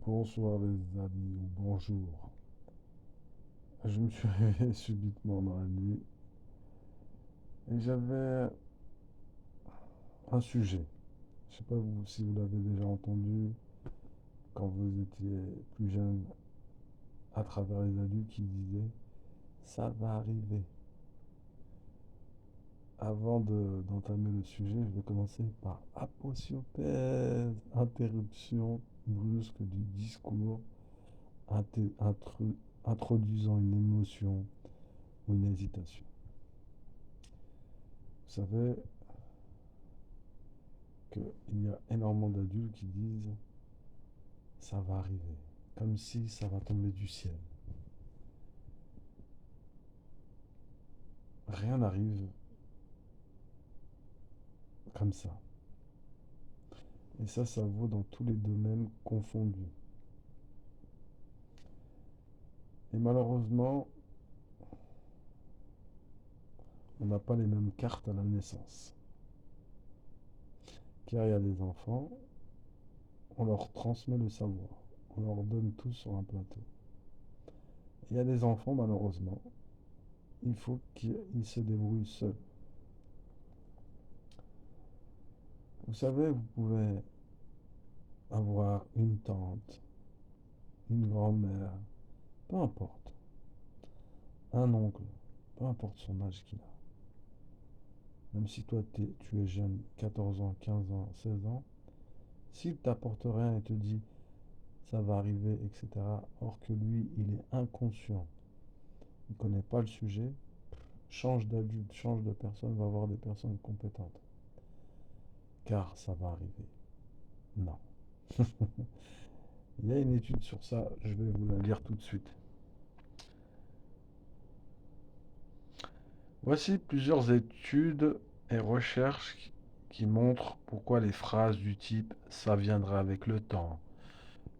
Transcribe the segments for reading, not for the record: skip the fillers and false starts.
Bonsoir les amis, ou bonjour. Je me suis réveillé subitement dans la nuit et j'avais un sujet. Je sais pas si vous l'avez déjà entendu quand vous étiez plus jeune à travers les adultes qui disaient ça va arriver. D'entamer le sujet, je vais commencer par aposiothèse, interruption brusque du discours, inté- intru- introduisant une émotion ou une hésitation. Vous savez, qu'il y a énormément d'adultes qui disent ça va arriver, comme si ça va tomber du ciel. Rien n'arrive comme ça. Et ça vaut dans tous les domaines confondus. Et malheureusement, on n'a pas les mêmes cartes à la naissance. Car il y a des enfants, on leur transmet le savoir. On leur donne tout sur un plateau. Et il y a des enfants, malheureusement, il faut qu'ils se débrouillent seuls. Vous savez, vous pouvez avoir une tante, une grand-mère, peu importe, un oncle, peu importe son âge qu'il a. Même si toi tu es jeune, 14 ans, 15 ans, 16 ans, s'il t'apporte rien et te dit ça va arriver, etc., or que lui, il est inconscient, il ne connaît pas le sujet, change d'adulte, change de personne, va voir des personnes compétentes. Car ça va arriver. Non. Il y a une étude sur ça, je vais vous la lire tout de suite. Voici plusieurs études et recherches qui montrent pourquoi les phrases du type ça viendra avec le temps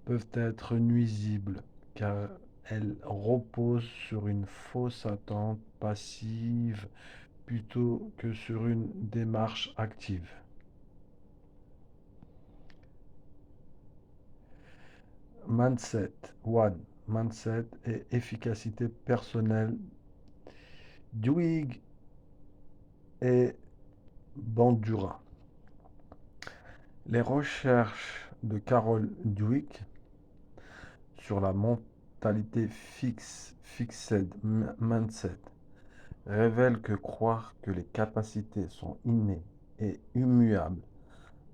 peuvent être nuisibles car elles reposent sur une fausse attente passive plutôt que sur une démarche active. Mindset 1. Mindset et efficacité personnelle. Dewey et Bandura. Les recherches de Carol Dweck sur la mentalité fixed mindset, révèlent que croire que les capacités sont innées et immuables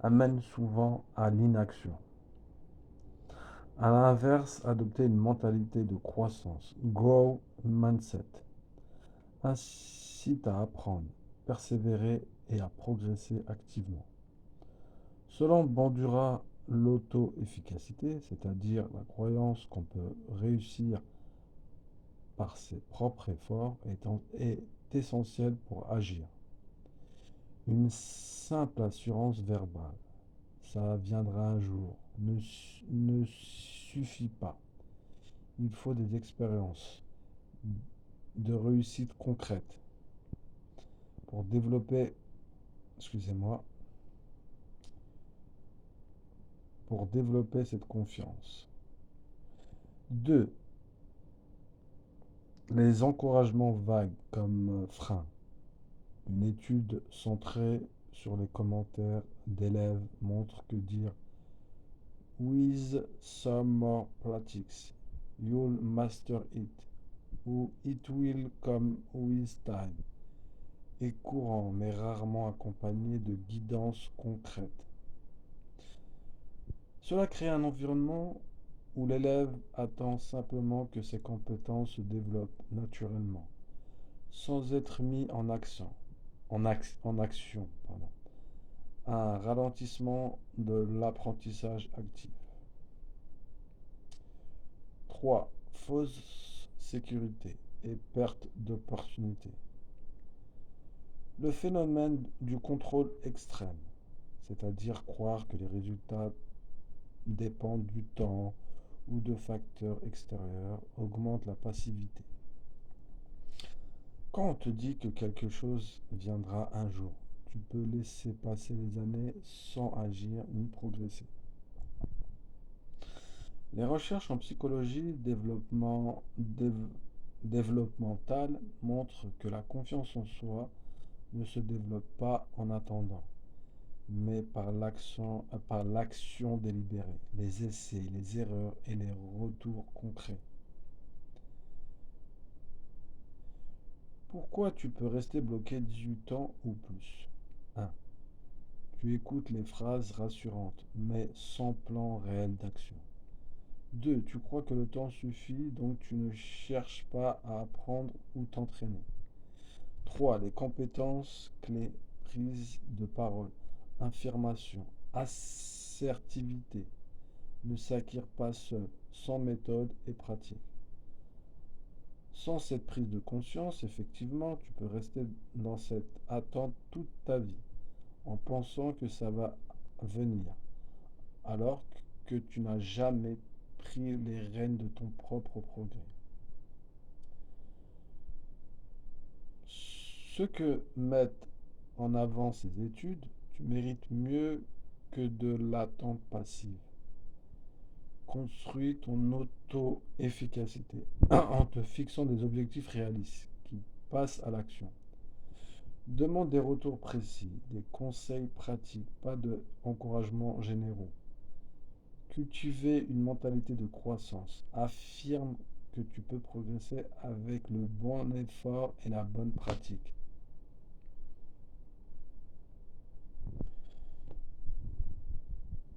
amène souvent à l'inaction. À l'inverse, adopter une mentalité de croissance, grow mindset, incite à apprendre, persévérer et à progresser activement. Selon Bandura, l'auto-efficacité, c'est-à-dire la croyance qu'on peut réussir par ses propres efforts, est essentielle pour agir. Une simple assurance verbale, ça viendra un jour, ne suffit pas. Il faut des expériences de réussite concrète pour développer, excusez-moi, pour développer cette confiance. 2. Les encouragements vagues comme frein. Une étude centrée sur les commentaires d'élèves montre que dire with some more practice, you'll master it ou it will come with time est courant mais rarement accompagné de guidance concrète. Cela crée un environnement où l'élève attend simplement que ses compétences se développent naturellement, sans être mis en action, pardon. Un ralentissement de l'apprentissage actif. 3. Fausse sécurité et perte d'opportunité. Le phénomène du contrôle extrême, c'est-à-dire croire que les résultats dépendent du temps ou de facteurs extérieurs, augmente la passivité. Quand on te dit que quelque chose viendra un jour, tu peux laisser passer les années sans agir ni progresser. Les recherches en psychologie développementale montrent que la confiance en soi ne se développe pas en attendant, mais par l'action délibérée, les essais, les erreurs et les retours concrets. Pourquoi tu peux rester bloqué 18 ans ou plus? 1. Tu écoutes les phrases rassurantes, mais sans plan réel d'action. 2. Tu crois que le temps suffit, donc tu ne cherches pas à apprendre ou t'entraîner. 3. Les compétences clés: prise de parole, affirmation, assertivité ne s'acquièrent pas seul, sans méthode et pratique. Sans cette prise de conscience, effectivement, tu peux rester dans cette attente toute ta vie, en pensant que ça va venir, alors que tu n'as jamais pris les rênes de ton propre progrès. Ce que mettent en avant ces études, tu mérites mieux que de l'attente passive. Construis ton auto-efficacité en te fixant des objectifs réalistes qui passent à l'action. Demande des retours précis, des conseils pratiques, pas de encouragements généraux. Cultiver une mentalité de croissance. Affirme que tu peux progresser avec le bon effort et la bonne pratique.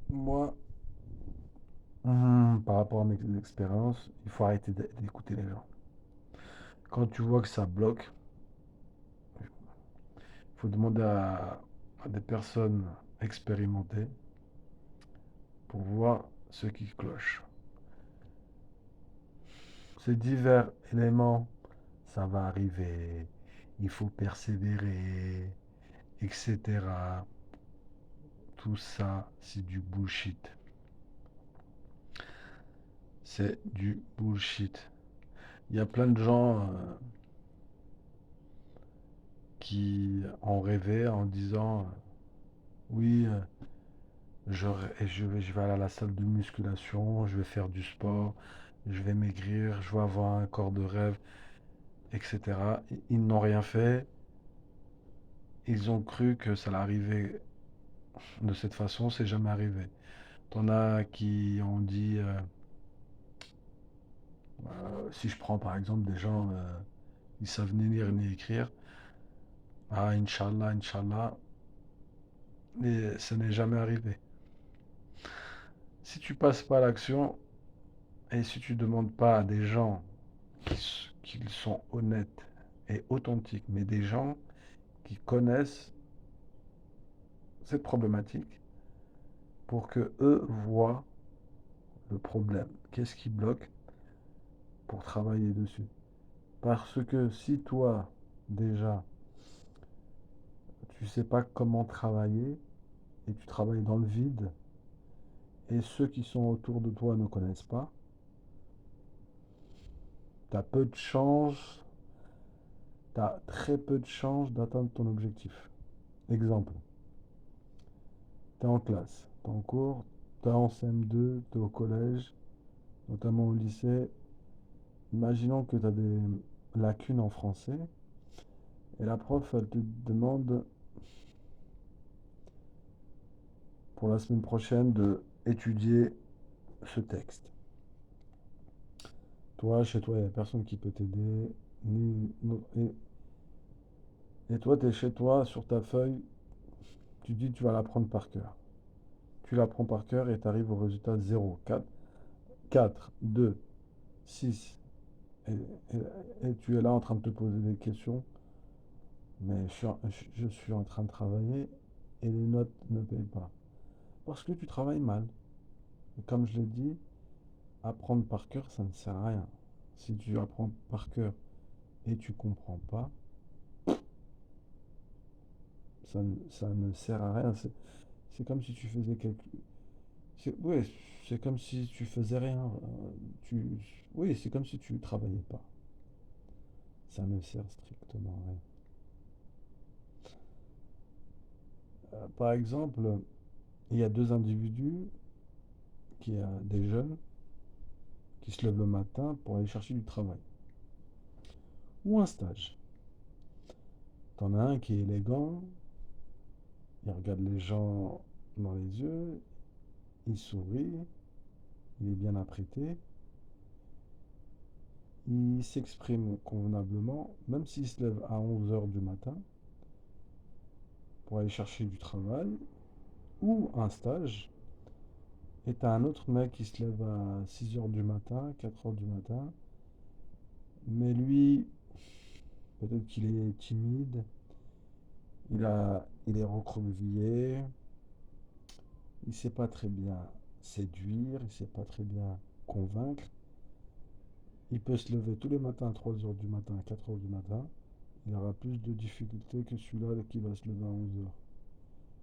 Moi, par rapport à mes expériences, il faut arrêter d'écouter les gens. Quand tu vois que ça bloque, il faut demander à des personnes expérimentées pour voir ce qui cloche. Ces divers éléments, ça va arriver, il faut persévérer, etc. Tout ça, c'est du bullshit. C'est du bullshit. Il y a plein de gens qui ont rêvé en disant oui, je vais aller à la salle de musculation, je vais faire du sport, je vais maigrir, je vais avoir un corps de rêve, etc. Ils n'ont rien fait. Ils ont cru que ça allait arriver de cette façon, c'est jamais arrivé. T'en as qui ont dit, si je prends par exemple des gens qui savent ni lire ni écrire, ah, Inch'Allah, Inch'Allah, mais ça n'est jamais arrivé. Si tu passes pas à l'action et si tu demandes pas à des gens qui sont honnêtes et authentiques, mais des gens qui connaissent cette problématique pour que eux voient le problème, qu'est-ce qui bloque pour travailler dessus. Parce que si toi, déjà, tu sais pas comment travailler et tu travailles dans le vide et ceux qui sont autour de toi ne connaissent pas, tu as peu de chance, tu as très peu de chances d'atteindre ton objectif. Exemple, tu es en classe, tu es en cours, tu es en CM2, tu es au collège, notamment au lycée. Imaginons que tu as des lacunes en français et la prof, elle te demande pour la semaine prochaine de étudier ce texte. Toi, chez toi, il n'y a personne qui peut t'aider. Et toi, tu es chez toi, sur ta feuille, tu dis tu vas l'apprendre par cœur. Tu l'apprends par cœur et tu arrives au résultat 0, 4, 4, 2, 6. Et, et tu es là en train de te poser des questions. Mais je suis en train de travailler et les notes ne payent pas. Parce que tu travailles mal. Et comme je l'ai dit, apprendre par cœur, ça ne sert à rien. Si tu apprends par cœur et tu comprends pas, ça ne sert à rien. C'est comme si tu faisais quelque... Ouais, c'est comme si tu faisais rien. Oui, c'est comme si tu travaillais pas. Ça ne sert strictement à rien. Par exemple, il y a deux individus, des jeunes, qui se lève le matin pour aller chercher du travail. Ou un stage. T'en as un qui est élégant, il regarde les gens dans les yeux, il sourit, il est bien apprêté, il s'exprime convenablement, même s'il se lève à 11 heures du matin pour aller chercher du travail, ou un stage, et t'as un autre mec qui se lève à 6 heures du matin, 4 heures du matin, mais lui, peut-être qu'il est timide, il est recroquevillé, il sait pas très bien séduire, il sait pas très bien convaincre. Il peut se lever tous les matins à 3 heures du matin, à 4 heures du matin. Il aura plus de difficultés que celui-là qui va se lever à 11 heures.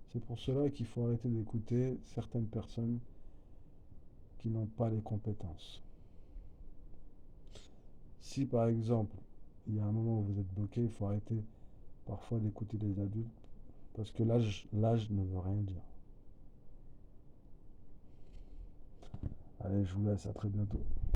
C'est pour cela qu'il faut arrêter d'écouter certaines personnes qui n'ont pas les compétences. Si par exemple, il y a un moment où vous êtes bloqué, il faut arrêter parfois d'écouter les adultes parce que l'âge ne veut rien dire. Allez, je vous laisse, à très bientôt.